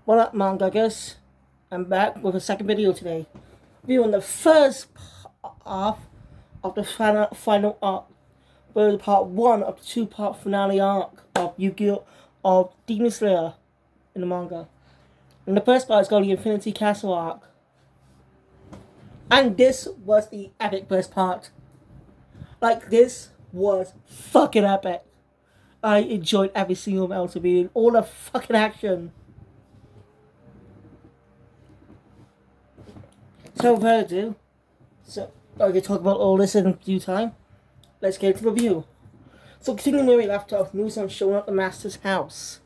What up, manga guys? I'm back with a second video today. Viewing the first half of the final arc, but part one of the two-part finale arc of Yu-Gi-Oh! Of Demon Slayer in the manga. And the first part is called the Infinity Castle arc. And this was the epic first part. Like, this was fucking epic. I enjoyed every single amount of it. All the fucking action. So without ado, I can talk about all this in due time. Let's get into the review. So continuing where we left off, Muzan showing up the Master's house.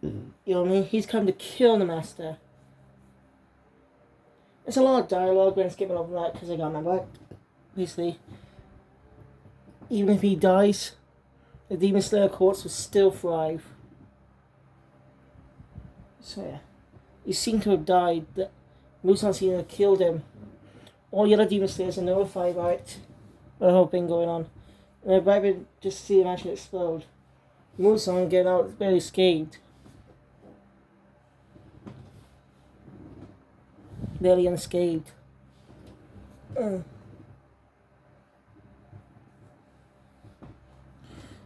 You know what I mean? He's come to kill the Master. There's a lot of dialogue when skipping over that because I got my back. Basically, even if he dies, the Demon Slayer courts will still thrive. So yeah. He seemed to have died. Muzan seemed to have killed him. All the other Demon Slayers are notified about it. The whole thing going on. And they're about just see him actually explode. Muzan getting out very scathed. Barely unscathed.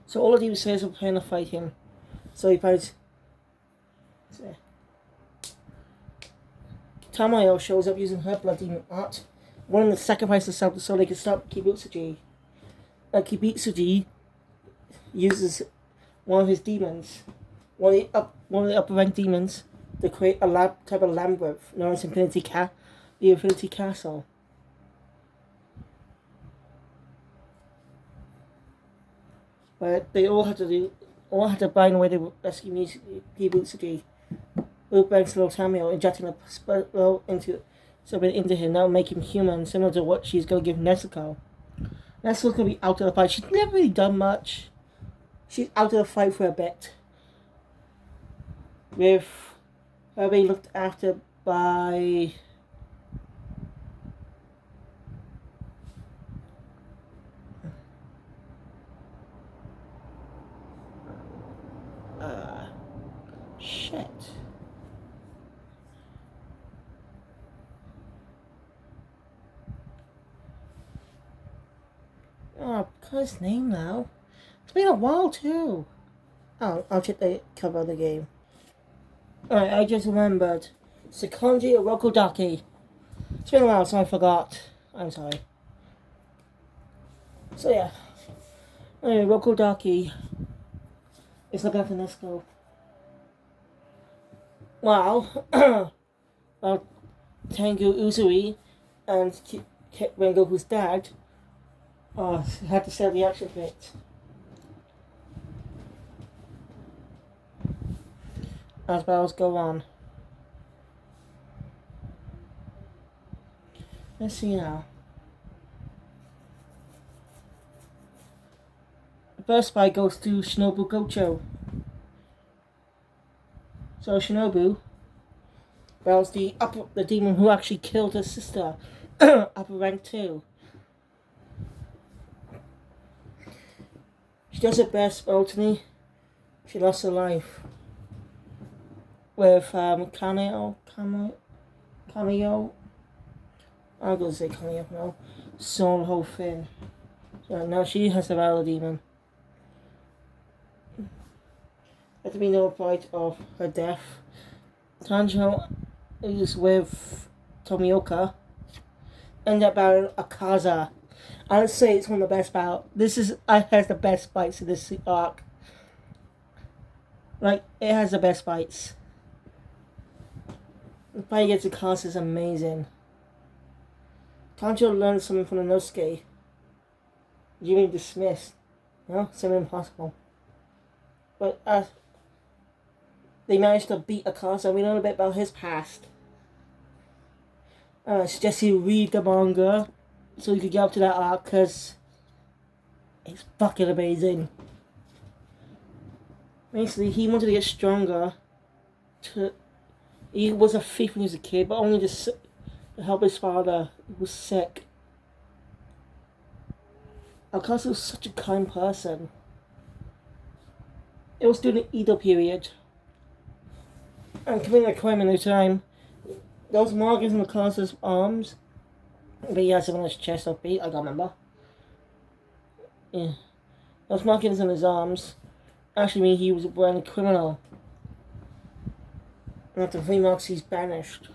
So all the Demon Slayers are trying to fight him. So he fights. Tamayo shows up using her blood demon art, wanting to sacrifice herself so they can stop Kibutsuji. Kibutsuji uses one of his demons, one of the upper rank demons, to create a type of labyrinth known as the Infinity Castle. But they all had to find a way to rescue Kibutsuji. Luke banks little Tamayo, injecting a spell into him. That will make him human, similar to what she's going to give Nezuko. Nezuko's going to be out of the fight. She's never really done much. She's out of the fight for a bit. With her being looked after by... shit. Oh, because his name now. It's been a while too. Oh, I'll check the cover of the game. Alright, I just remembered. Sekonji Orokodaki. It's been a while, so I forgot. I'm sorry. So yeah. Anyway, Orokodaki is looking after Nezuko. Wow. Tengu Uzui and Rengoku's dad had to sell the action bit. As battles go on. Let's see now. The first fight goes to Shinobu Gocho. So Shinobu battles the demon who actually killed his sister, upper rank 2. She does her best, but ultimately she lost her life. With Kameo, I'm gonna say Kameo now, saw the whole thing. So now she has to battle the demon. Let there be no notified of her death. Tanjiro is with Tomioka, and that battle Akaza. I would say it's one of the best battles. It has the best fights in this arc. Like, it has the best fights. The fight against Akaza is amazing. Tanjiro learned something from the Nosuke. You mean dismissed? No, something impossible. But they managed to beat Akaza. We know a bit about his past. I suggest you read the manga so you can get up to that arc, because it's fucking amazing. Basically, he wanted to get stronger. He was a thief when he was a kid, but only to help his father, who was sick. Akaza was such a kind person. It was during the Edo period. and committing a crime in no time. Those markings on the Kaza's arms, but he has them on his chest or feet, I don't remember. Yeah. Those markings on his arms actually mean he was a brand criminal. And after 3 months, he's banished.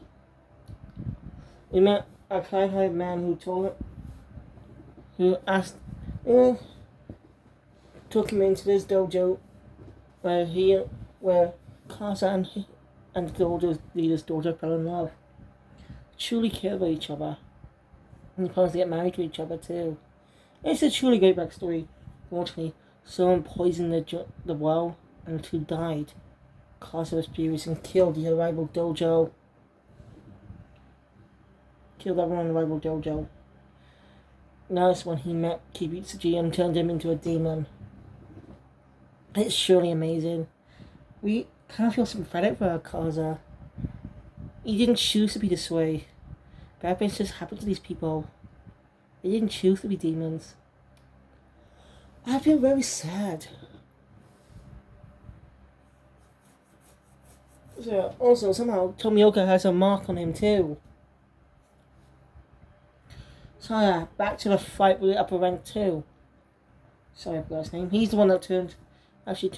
We met a kind-hearted man who took him into this dojo where Kaza and the dojo leader's daughter fell in love. Truly cared about each other. And supposed to get married to each other too. It's a truly great backstory. Fortunately, someone poisoned the well and the two died. Kaza was furious and killed the rival dojo. Killed everyone in the rival dojo. Now it's when he met Kimetsu and turned him into a demon. It's surely amazing. We kind of feel sympathetic for Kaza. He didn't choose to be this way. Bad things just happen to these people. They didn't choose to be demons. I feel very sad. So, also, somehow, Tomioka has a mark on him too. So yeah, back to the fight with Upper Rank 2. Sorry, I forgot his name. He's the one that turned, I forgot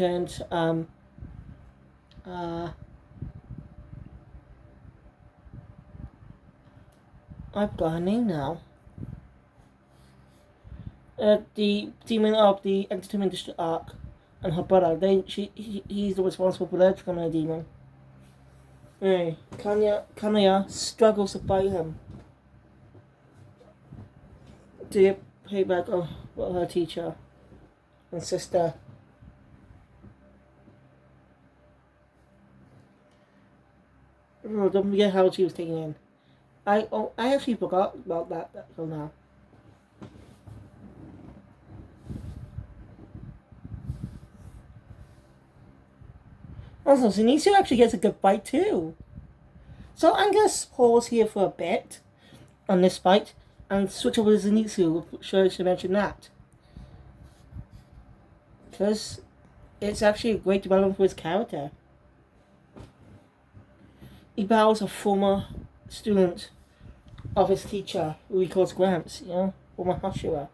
her name now. The demon of the Entertainment District arc and her brother. He's the responsible for their becoming a demon. Anyway, Kanaya struggles to fight him to get payback on her teacher and sister. Oh, don't forget how she was taken in. I actually forgot about that till now. Also, Zenitsu actually gets a good fight too. So I'm going to pause here for a bit on this fight and switch over to Zenitsu. Sure to mention that. Because it's actually a great development for his character. He battles a former student of his teacher, who he calls Gramps, former Hashira.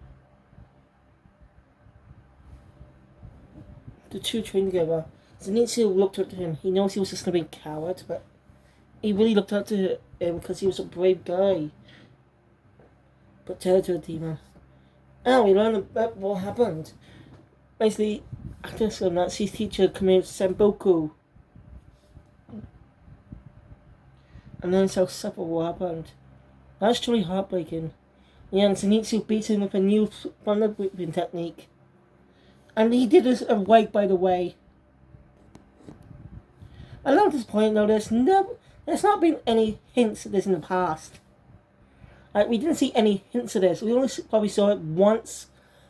The two train together. Zenitsu looked up to him. He knows he was a snipping coward, but he really looked up to him because he was a brave guy. But turned to a demon. And we learned about what happened. Basically, after some Nazi's teacher committed senboku. And then so suffer what happened. That's truly heartbreaking. And Zenitsu beats him with a new thunder whipping technique. And he did this awake, by the way. I love this point though, there's not been any hints of this in the past. Like, we didn't see any hints of this. We only probably saw it once,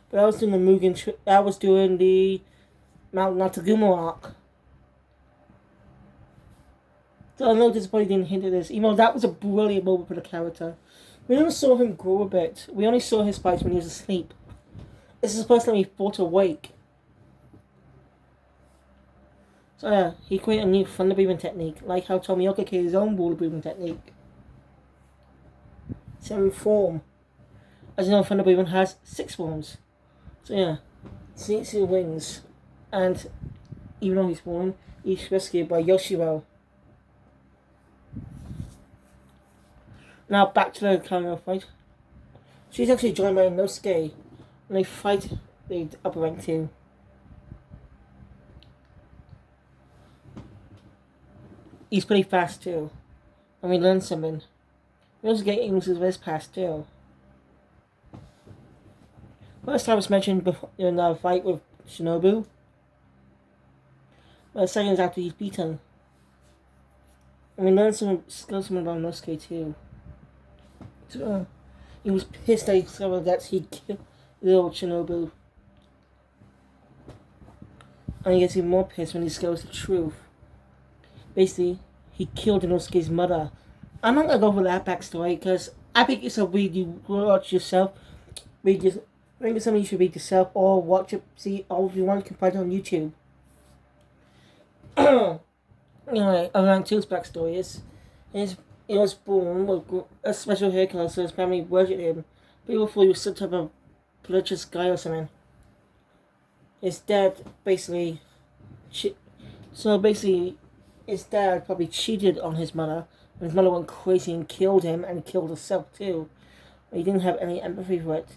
but I was doing the Mugen I was doing the Mount Natsugumo arc. So I know this probably didn't hint at this, even though that was a brilliant moment for the character. We only saw him grow a bit. We only saw his fights when he was asleep. This is the first time he fought awake. So yeah, he created a new thunder breathing technique, like how Tomioka created his own water breathing technique. Same form. As you know, thunder breathing has 6 forms. So yeah, Zenitsu wins, and even though he's fallen, he's rescued by Yoshiro. Now back to the Kanaya fight. She's actually joined by Inosuke, and they fight the Upper Rank 2. He's pretty fast too, and we learn something. We also get English with his past too. First time was mentioned before in the fight with Shinobu. But the second is after he's beaten. And we learn some skills from about Inosuke too. So, he was pissed that he discovered that he killed little Shinobu. And he gets even more pissed when he discovers the truth. Basically, he killed Inosuke's mother. I'm not gonna go for that backstory because I think it's a read you watch yourself. I think it's something you should read yourself or watch it, see, or if you want, you can find it on YouTube. Anyway, around two's backstory is he was born with a special hair color, so his family worshipped him. People thought he was some type of religious guy or something. His dad basically, so basically, his dad probably cheated on his mother, and his mother went crazy and killed him and killed herself too. But he didn't have any empathy for it,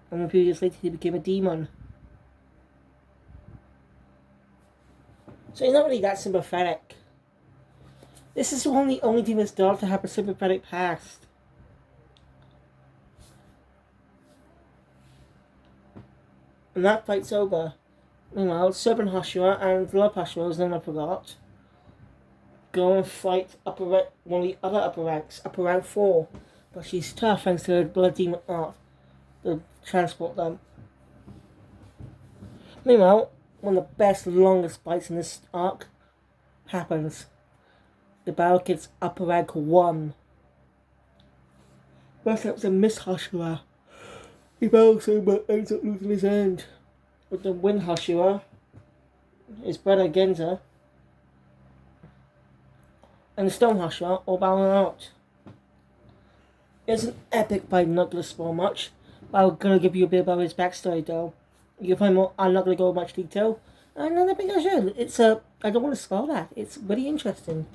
and a few years later he became a demon. So he's not really that sympathetic. This is one of the only demons to have a sympathetic past. And that fight's over. Meanwhile, Serpent Hashira and Love Hashira, whose name I forgot, go and fight one of the other upper ranks, upper rank 4. But she's tough thanks to her blood demon art to transport them. Meanwhile, one of the best, longest fights in this arc happens. The battle gets upper rank 1. First up was a Miss Hashira. He battles him but ends up losing his hand. With the Wind Hashira, his brother Genza, and the Stone Hashira all battling out. It's an epic fight, I'm not going to spoil much, but I'm going to give you a bit about his backstory though. You'll find more, I'm not going to go into much detail, and I don't think I should. I don't want to spoil that, it's really interesting.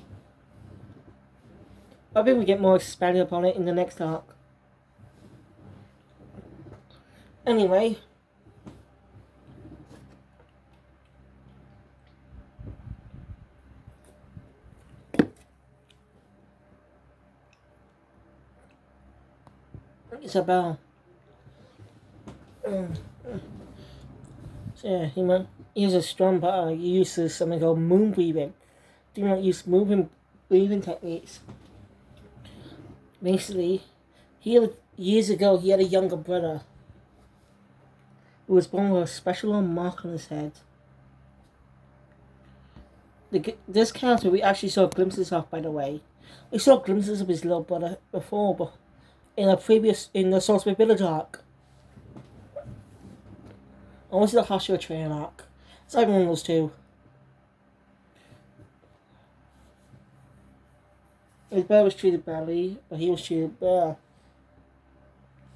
I think we get more expanded upon it in the next arc. Anyway, Isabel. So yeah, he was a strong but he uses something called moon breathing. Do not use moving breathing techniques. Basically, years ago he had a younger brother who was born with a special mark on his head. This character we actually saw glimpses of, by the way. We saw glimpses of his little brother before, but in the Salisbury Village arc. Or was it the Hashira Train arc? It's either one of those two. His brother was treated badly, but he was treated better.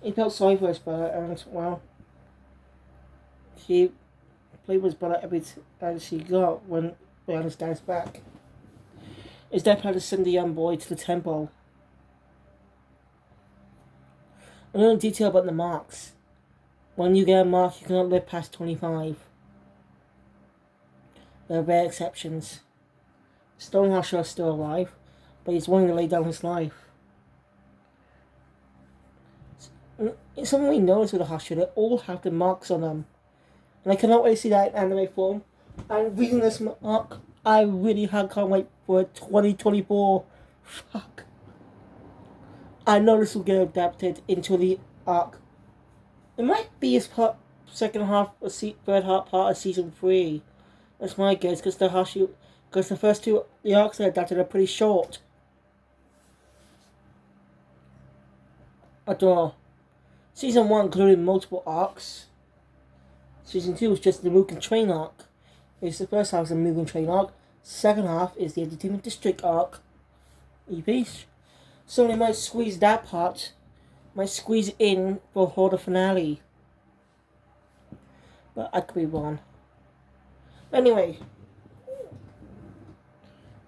He felt sorry for his brother, and well, he played with his brother every chance he got when behind his dad's back. His dad had to send the young boy to the temple. A little detail about the marks. When you get a mark, you cannot live past 25. There are rare exceptions. Stone Hashira is still alive, but he's willing to lay down his life. It's something we notice with the Hashira, they all have the marks on them. And I cannot wait to see that in anime form. And reading this arc, I really can't wait for 2024. Fuck. I know this will get adapted into the arc. It might be his second half, or third half part of season 3. That's my guess, because the first two the arcs are adapted are pretty short. After all, season 1 included multiple arcs. Season 2 was just the Mugen Train arc. It's the first half is the Mugen Train arc. Second half is the Entertainment District arc. EPs. So they might squeeze that part, might squeeze in for the finale. But I could be wrong. Anyway,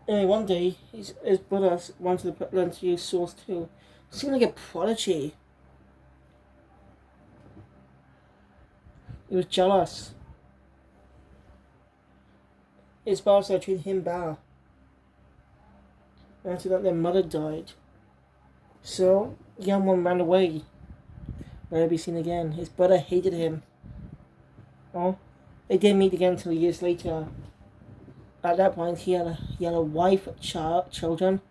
one day his brother wanted to learn to use swords too. He seemed like a prodigy. He was jealous. His father started treating him bad. After that, their mother died. So, the young one ran away. Never be seen again. His brother hated him. Oh, they didn't meet again until years later. At that point, he had a wife, children,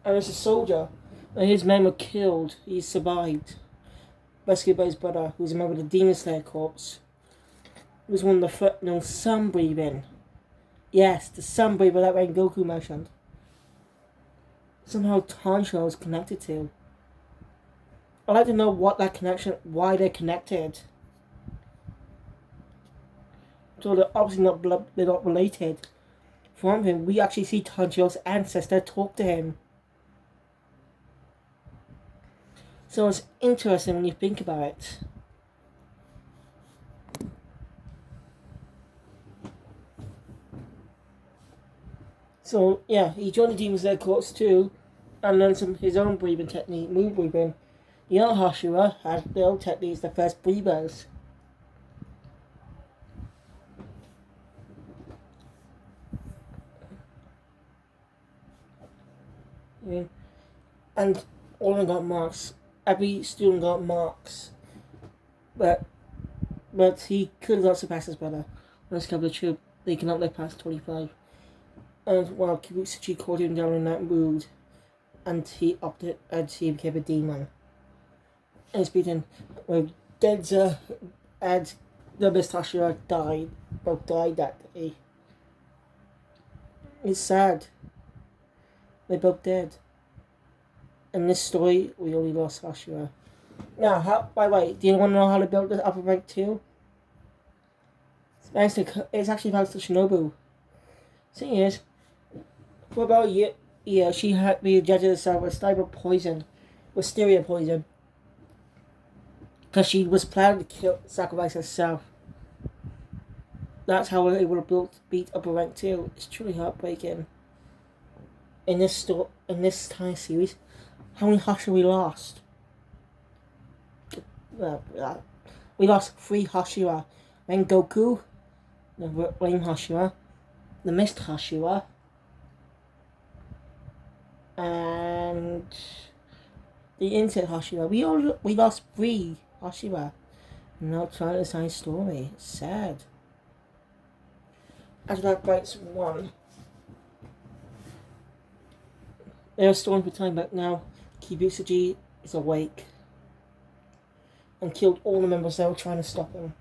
and as a soldier. When his men were killed, he survived. Rescued by his brother, who was a member of the Demon Slayer Corps. He was one of the first known sun breathing. Yes, the sun breather that Rengoku mentioned. Somehow Tanjiro is connected to. I'd like to know what that connection, why they're connected. So they're obviously they're not related. from him. We actually see Tanjiro's ancestor talk to him. So it's interesting when you think about it. So yeah, he joined the Demon Slayer course too, and learned his own breathing technique, moon breathing. The other Hashira had their own techniques, the first breathers. Yeah. And all of them got marks. Every student got marks. But he could have got surpassed his brother. On his couple of trip, they cannot live past 25. And while Kibutsuchi called him down in that mood, and he opted, and he became a demon. And it's beaten with Denza and the Mistashira died. Both died that day. It's sad. They're both dead. In this story, we only lost Hashira. Now, by the way, do you want to know how to build this upper rank 2? It's actually thanks to Shinobu. Thing is, for about a year, she had rejected herself with stable poison, wisteria poison, because she was planning to sacrifice herself. That's how we're able to beat upper rank 2. It's truly heartbreaking. In this time series, how many Hashira we lost? We lost 3 Hashira. Rengoku, the Rain Hashira, the Mist Hashira, and the Insect Hashira. We lost 3 Hashira. Now trying to sign story. It's sad. After that breaks 1. There are storms for time, but now Kibutsuji is awake and killed all the members that were trying to stop him.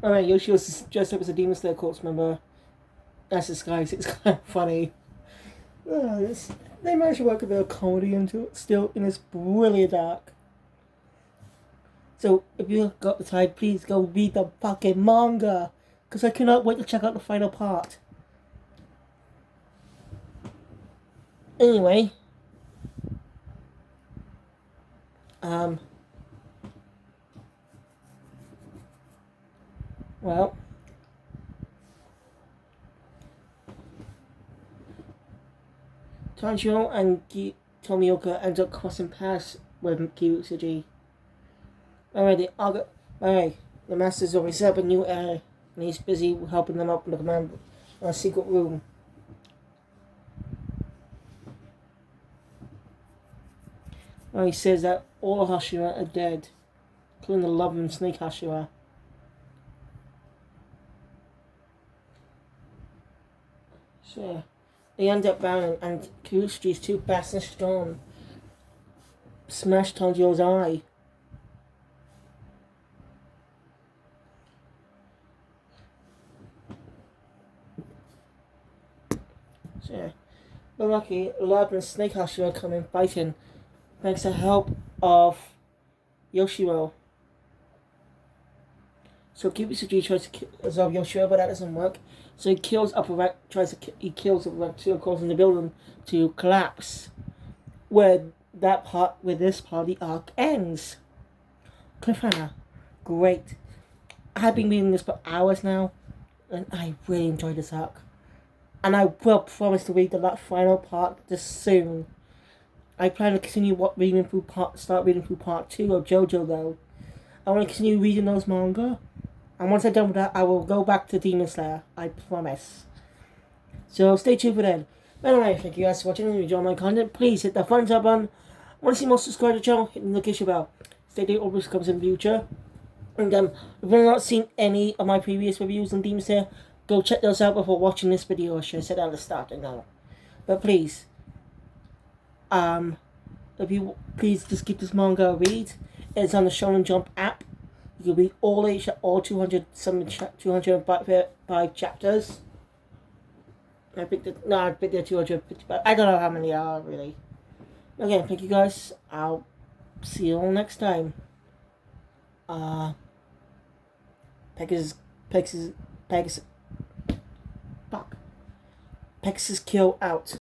Alright, Yoshi was dressed up as a Demon Slayer Corps member. That's disguise. It's kind of funny. They managed to work a bit of comedy into it still in this brilliant arc. So, if you got the time, please go read the fucking manga. Because I cannot wait to check out the final part. Anyway. Well. Tanjiro and Tomioka end up crossing paths with Kibutsuji. Alright, the master's already set up a new area, and he's busy helping them open the command secret room. He says that all Hashira are dead, including the love and snake Hashira. So yeah, they end up bowing, and Kibutsuji's too fast and strong smashed Tanjiro's eye. So yeah, but lucky, Love and Snake Hashira come in fighting, thanks to the help of Yoshiro. So Kibutsuji tries to resolve Yoshiro, but that doesn't work. So he kills Upper Rank, he kills Upper Rank 2, causing the building to collapse. Where this part of the arc ends. Cliffhanger. Great. I've been reading this for hours now, and I really enjoyed this arc. And I will promise to read the final part this soon. I plan to continue start reading through part 2 of JoJo though. I want to continue reading those manga. And once I'm done with that, I will go back to Demon Slayer. I promise. So stay tuned for then. Anyway, thank you guys for watching. If you enjoy my content, please hit the thumbs up button. Want to see more, subscribe to the channel, hit the notification bell. Stay tuned, always comes in the future. And if you've not seen any of my previous reviews on Demon Slayer, go check those out before watching this video. I should have said at the start, I know. But please, if you please just give this manga a read. It's on the Shonen Jump app. You can read all 205 chapters. I think they're 255. I don't know how many are really. Again, thank you guys. I'll see you all next time. Pegasus, fuck. Pegasus kill out.